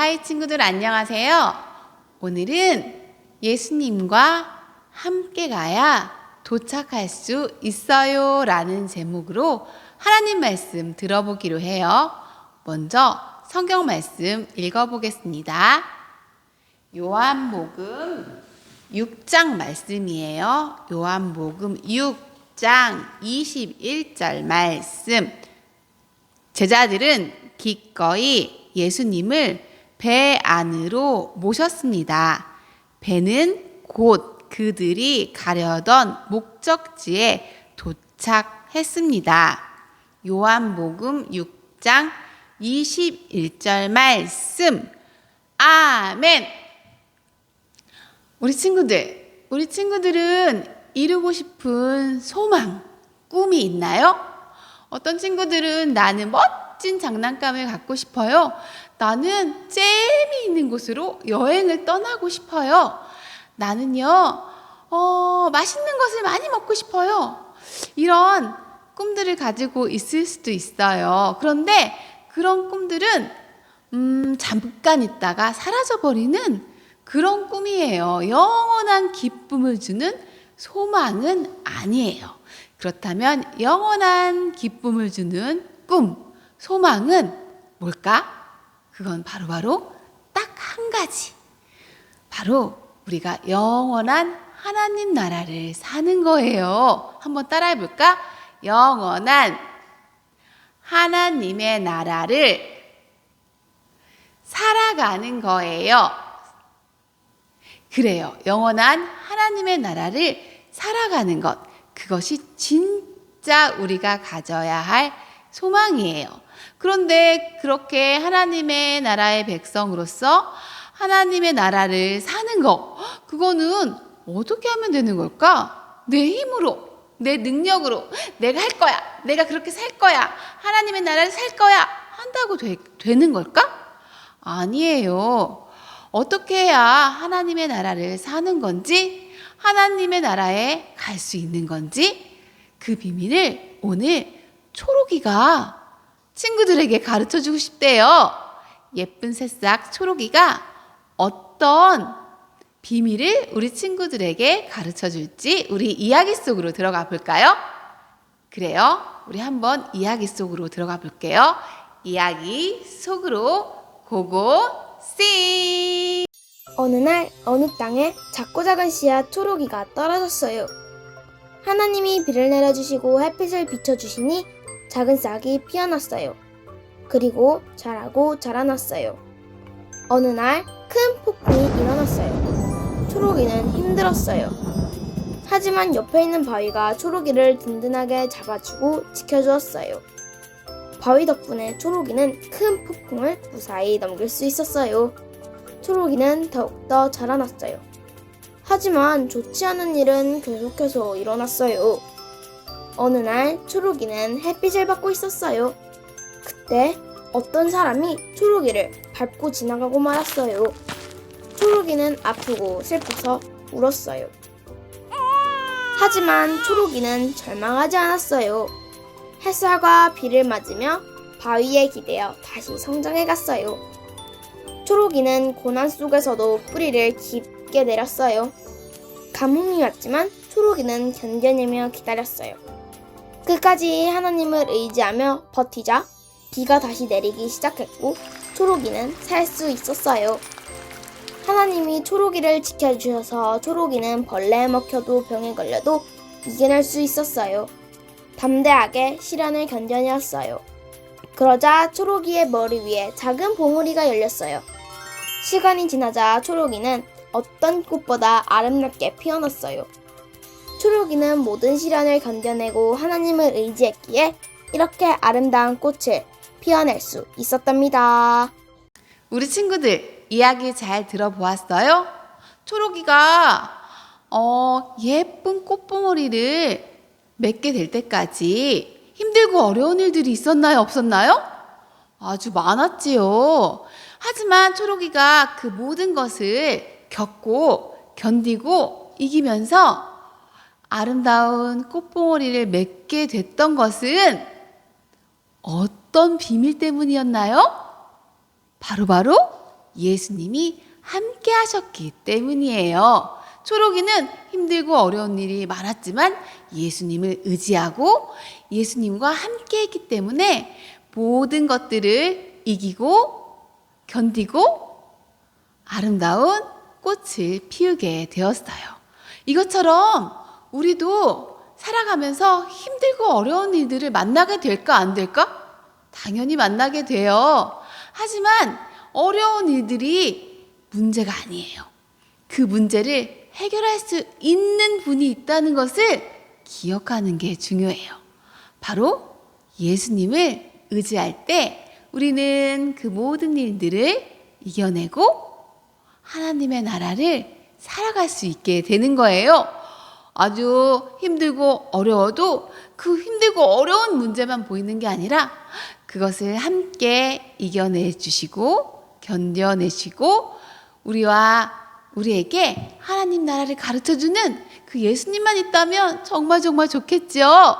하이 친구들 안녕하세요. 오늘은 예수님과 함께 가야 도착할 수 있어요 라는 제목으로 하나님 말씀 들어보기로 해요. 먼저 성경 말씀 읽어보겠습니다. 요한복음 6장 말씀이에요. 요한복음 6장 21절 말씀. 제자들은 기꺼이 예수님을 배 안으로 모셨습니다. 배는 곧 그들이 가려던 목적지에 도착했습니다. 요한복음 6장 21절 말씀. 아멘. 우리 친구들은 이루고 싶은 소망, 꿈이 있나요? 어떤 친구들은 나는 멋진 장난감을 갖고 싶어요. 나는 재미있는 곳으로 여행을 떠나고 싶어요. 나는요, 맛있는 것을 많이 먹고 싶어요. 이런 꿈들을 가지고 있을 수도 있어요. 그런데 그런 꿈들은 잠깐 있다가 사라져버리는 그런 꿈이에요. 영원한 기쁨을 주는 소망은 아니에요. 그렇다면 영원한 기쁨을 주는 꿈, 소망은 뭘까? 그건 바로 딱 한 가지. 바로 우리가 영원한 하나님 나라를 사는 거예요. 한번 따라해 볼까? 영원한 하나님의 나라를 살아가는 거예요. 그래요. 영원한 하나님의 나라를 살아가는 것. 그것이 진짜 우리가 가져야 할 소망이에요. 그런데 그렇게 하나님의 나라의 백성으로서 하나님의 나라를 사는 것, 그거는 어떻게 하면 되는 걸까? 내 힘으로, 내 능력으로 내가 할 거야. 내가 그렇게 살 거야. 하나님의 나라를 살 거야. 한다고 되는 걸까? 아니에요. 어떻게 해야 하나님의 나라를 사는 건지, 하나님의 나라에 갈 수 있는 건지, 그 비밀을 오늘 초록이가 친구들에게 가르쳐주고 싶대요. 예쁜 새싹 초록이가 어떤 비밀을 우리 친구들에게 가르쳐줄지 우리 이야기 속으로 들어가 볼까요? 그래요. 우리 한번 이야기 속으로 들어가 볼게요. 이야기 속으로 고고 씨. 어느 날 어느 땅에 작고 작은 씨앗 초록이가 떨어졌어요. 하나님이 비를 내려주시고 햇빛을 비춰주시니 작은 싹이 피어났어요. 그리고 자라고 자라났어요. 어느 날 큰 폭풍이 일어났어요. 초록이는 힘들었어요. 하지만 옆에 있는 바위가 초록이를 든든하게 잡아주고 지켜주었어요. 바위 덕분에 초록이는 큰 폭풍을 무사히 넘길 수 있었어요. 초록이는 더욱더 자라났어요. 하지만 좋지 않은 일은 계속해서 일어났어요. 어느 날 초록이는 햇빛을 받고 있었어요. 그때 어떤 사람이 초록이를 밟고 지나가고 말았어요. 초록이는 아프고 슬퍼서 울었어요. 하지만 초록이는 절망하지 않았어요. 햇살과 비를 맞으며 바위에 기대어 다시 성장해 갔어요. 초록이는 고난 속에서도 뿌리를 깊게 내렸어요. 가뭄이 왔지만 초록이는 견뎌내며 기다렸어요. 끝까지 하나님을 의지하며 버티자 비가 다시 내리기 시작했고 초록이는 살 수 있었어요. 하나님이 초록이를 지켜주셔서 초록이는 벌레에 먹혀도 병에 걸려도 이겨낼 수 있었어요. 담대하게 시련을 견뎌내었어요. 그러자 초록이의 머리 위에 작은 봉우리가 열렸어요. 시간이 지나자 초록이는 어떤 꽃보다 아름답게 피어났어요. 초록이는 모든 시련을 견뎌내고 하나님을 의지했기에 이렇게 아름다운 꽃을 피워낼 수 있었답니다. 우리 친구들 이야기 잘 들어보았어요? 초록이가 예쁜 꽃봉오리를 맺게 될 때까지 힘들고 어려운 일들이 있었나요? 없었나요? 아주 많았지요. 하지만 초록이가 그 모든 것을 겪고 견디고 이기면서 아름다운 꽃봉오리를 맺게 됐던 것은 어떤 비밀 때문이었나요? 바로 예수님이 함께 하셨기 때문이에요. 초록이는 힘들고 어려운 일이 많았지만 예수님을 의지하고 예수님과 함께 했기 때문에 모든 것들을 이기고 견디고 아름다운 꽃을 피우게 되었어요. 이것처럼 우리도 살아가면서 힘들고 어려운 일들을 만나게 될까 안 될까? 당연히 만나게 돼요. 하지만 어려운 일들이 문제가 아니에요. 그 문제를 해결할 수 있는 분이 있다는 것을 기억하는 게 중요해요. 바로 예수님을 의지할 때 우리는 그 모든 일들을 이겨내고 하나님의 나라를 살아갈 수 있게 되는 거예요. 아주 힘들고 어려워도 그 힘들고 어려운 문제만 보이는 게 아니라 그것을 함께 이겨내 주시고 견뎌내시고 우리에게 하나님 나라를 가르쳐주는 그 예수님만 있다면 정말 좋겠죠.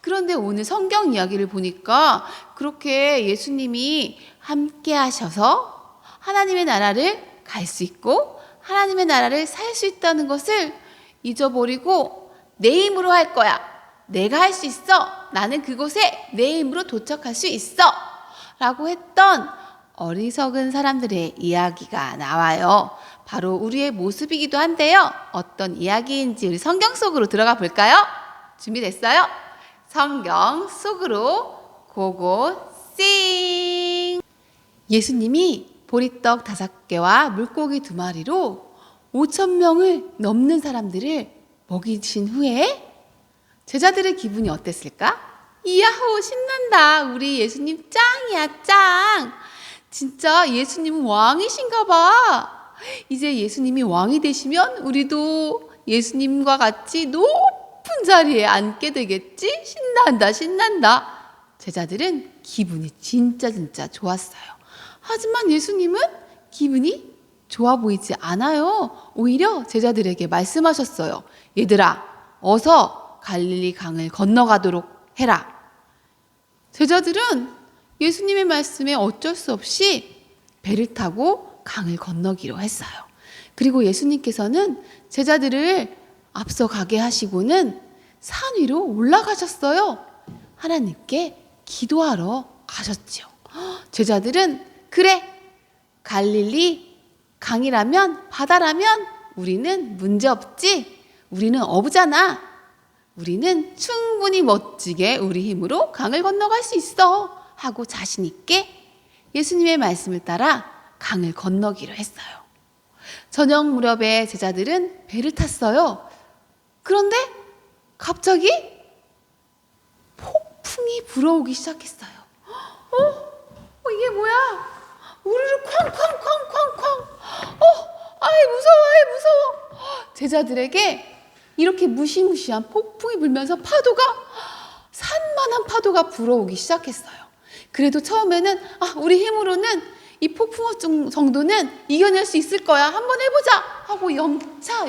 그런데 오늘 성경 이야기를 보니까 그렇게 예수님이 함께 하셔서 하나님의 나라를 갈 수 있고 하나님의 나라를 살 수 있다는 것을 잊어버리고 내 힘으로 할 거야. 내가 할 수 있어. 나는 그곳에 내 힘으로 도착할 수 있어. 라고 했던 어리석은 사람들의 이야기가 나와요. 바로 우리의 모습이기도 한데요. 어떤 이야기인지 우리 성경 속으로 들어가 볼까요? 준비됐어요? 성경 속으로 고고 싱! 예수님이 보리떡 5개와 물고기 2마리로 5,000명을 넘는 사람들을 먹이신 후에 제자들의 기분이 어땠을까? 이야호 신난다. 우리 예수님 짱이야 짱. 진짜 예수님은 왕이신가 봐. 이제 예수님이 왕이 되시면 우리도 예수님과 같이 높은 자리에 앉게 되겠지? 신난다. 제자들은 기분이 진짜 좋았어요. 하지만 예수님은 기분이 좋아 보이지 않아요. 오히려 제자들에게 말씀하셨어요. 얘들아, 어서 갈릴리 강을 건너가도록 해라. 제자들은 예수님의 말씀에 어쩔 수 없이 배를 타고 강을 건너기로 했어요. 그리고 예수님께서는 제자들을 앞서 가게 하시고는 산 위로 올라가셨어요. 하나님께 기도하러 가셨죠. 제자들은 그래, 갈릴리 강이라면 바다라면 우리는 문제없지. 우리는 어부잖아. 우리는 충분히 멋지게 우리 힘으로 강을 건너갈 수 있어. 하고 자신 있게 예수님의 말씀을 따라 강을 건너기로 했어요. 저녁 무렵에 제자들은 배를 tas어요. 그런데 갑자기 폭풍이 불어오기 시작했어요. 이게 뭐야? 우르르 쾅쾅쾅쾅쾅. 아이 무서워. 제자들에게 이렇게 무시무시한 폭풍이 불면서 산만한 파도가 불어오기 시작했어요. 그래도 처음에는 우리 힘으로는 이 폭풍 정도는 이겨낼 수 있을 거야. 한번 해보자 하고 영차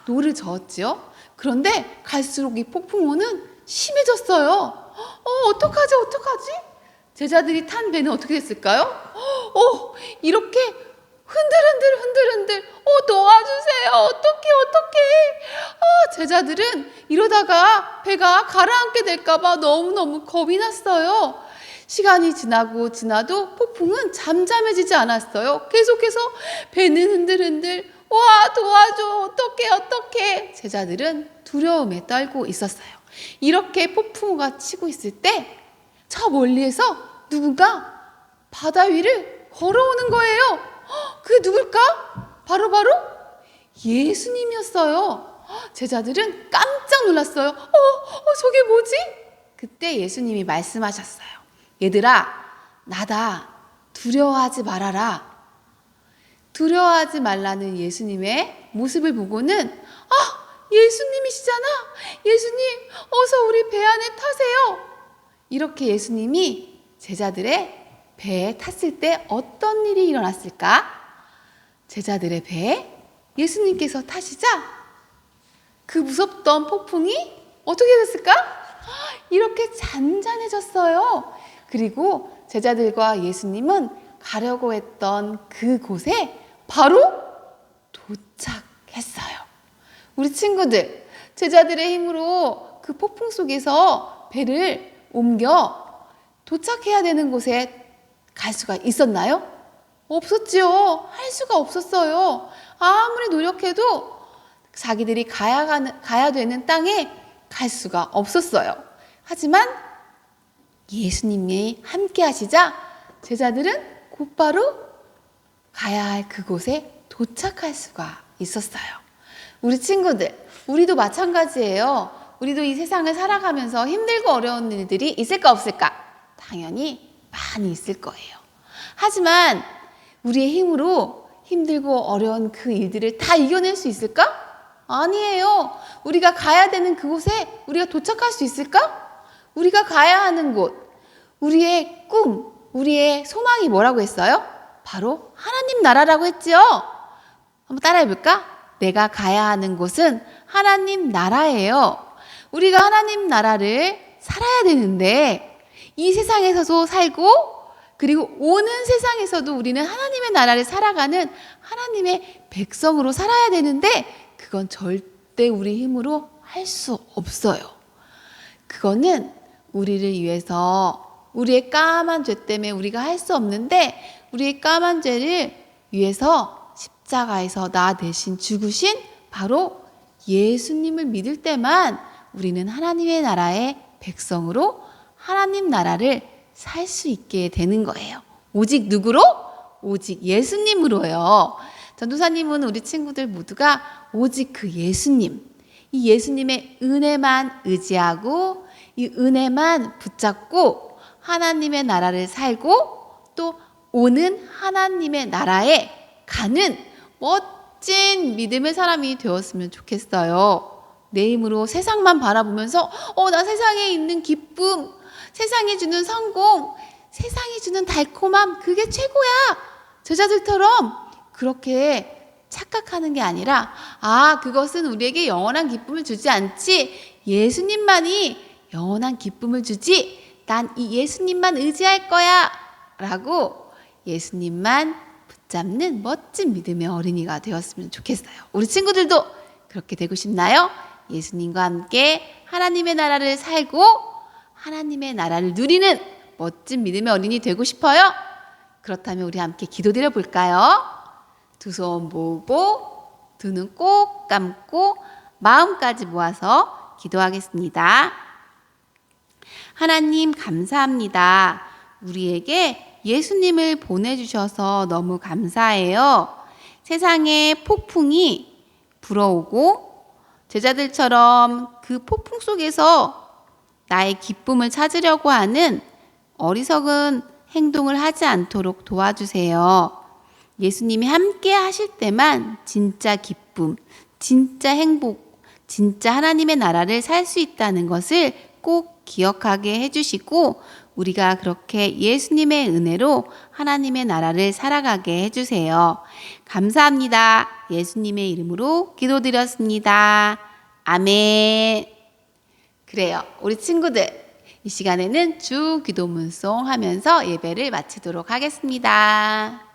노를 저었지요. 그런데 갈수록 이 폭풍우는 심해졌어요. 어떡하지? 제자들이 탄 배는 어떻게 됐을까요? 이렇게 흔들흔들 도와주세요. 어떡해. 제자들은 이러다가 배가 가라앉게 될까봐 너무너무 겁이 났어요. 시간이 지나도 폭풍은 잠잠해지지 않았어요. 계속해서 배는 흔들흔들. 와, 도와줘. 어떡해. 제자들은 두려움에 떨고 있었어요. 이렇게 폭풍우가 치고 있을 때 저 멀리에서 누군가 바다 위를 걸어오는 거예요. 그게 누굴까? 바로 예수님이었어요. 제자들은 깜짝 놀랐어요. 저게 뭐지? 그때 예수님이 말씀하셨어요. 얘들아, 나다. 두려워하지 말아라. 두려워하지 말라는 예수님의 모습을 보고는 예수님이시잖아. 예수님, 어서 우리 배 안에 타세요. 이렇게 예수님이 제자들의 배에 탔을 때 어떤 일이 일어났을까? 제자들의 배에 예수님께서 타시자 그 무섭던 폭풍이 어떻게 됐을까? 이렇게 잔잔해졌어요. 그리고 제자들과 예수님은 가려고 했던 그곳에 바로 도착했어요. 우리 친구들, 제자들의 힘으로 그 폭풍 속에서 배를 옮겨 도착해야 되는 곳에 갈 수가 있었나요? 없었지요. 할 수가 없었어요. 아무리 노력해도 자기들이 가야 되는 땅에 갈 수가 없었어요. 하지만 예수님이 함께 하시자 제자들은 곧바로 가야 할 그곳에 도착할 수가 있었어요. 우리 친구들, 우리도 마찬가지예요. 우리도 이 세상을 살아가면서 힘들고 어려운 일들이 있을까 없을까? 당연히 많이 있을 거예요. 하지만 우리의 힘으로 힘들고 어려운 그 일들을 다 이겨낼 수 있을까? 아니에요. 우리가 가야 되는 그곳에 우리가 도착할 수 있을까? 우리가 가야 하는 곳, 우리의 꿈, 우리의 소망이 뭐라고 했어요? 바로 하나님 나라라고 했지요. 한번 따라해 볼까? 내가 가야 하는 곳은 하나님 나라예요. 우리가 하나님 나라를 살아야 되는데 이 세상에서도 살고 그리고 오는 세상에서도 우리는 하나님의 나라를 살아가는 하나님의 백성으로 살아야 되는데 그건 절대 우리 힘으로 할 수 없어요. 그거는 우리를 위해서 우리의 까만 죄 때문에 우리가 할 수 없는데 우리의 까만 죄를 위해서 십자가에서 나 대신 죽으신 바로 예수님을 믿을 때만 우리는 하나님의 나라의 백성으로 하나님 나라를 살 수 있게 되는 거예요. 오직 누구로? 오직 예수님으로요. 전도사님은 우리 친구들 모두가 오직 그 예수님, 이 예수님의 은혜만 의지하고 이 은혜만 붙잡고 하나님의 나라를 살고 또 오는 하나님의 나라에 가는 멋진 믿음의 사람이 되었으면 좋겠어요. 내 힘으로 세상만 바라보면서 나 세상에 있는 기쁨, 세상이 주는 성공, 세상이 주는 달콤함 그게 최고야. 제자들처럼 그렇게 착각하는 게 아니라 그것은 우리에게 영원한 기쁨을 주지 않지. 예수님만이 영원한 기쁨을 주지. 난 이 예수님만 의지할 거야 라고 예수님만 붙잡는 멋진 믿음의 어린이가 되었으면 좋겠어요. 우리 친구들도 그렇게 되고 싶나요? 예수님과 함께 하나님의 나라를 살고 하나님의 나라를 누리는 멋진 믿음의 어린이 되고 싶어요? 그렇다면 우리 함께 기도드려 볼까요? 두 손 모으고 두 눈 꼭 감고 마음까지 모아서 기도하겠습니다. 하나님 감사합니다. 우리에게 예수님을 보내주셔서 너무 감사해요. 세상에 폭풍이 불어오고 제자들처럼 그 폭풍 속에서 나의 기쁨을 찾으려고 하는 어리석은 행동을 하지 않도록 도와주세요. 예수님이 함께 하실 때만 진짜 기쁨, 진짜 행복, 진짜 하나님의 나라를 살 수 있다는 것을 꼭 기억하게 해주시고 우리가 그렇게 예수님의 은혜로 하나님의 나라를 살아가게 해주세요. 감사합니다. 예수님의 이름으로 기도드렸습니다. 아멘. 그래요. 우리 친구들 이 시간에는 주 기도문송 하면서 예배를 마치도록 하겠습니다.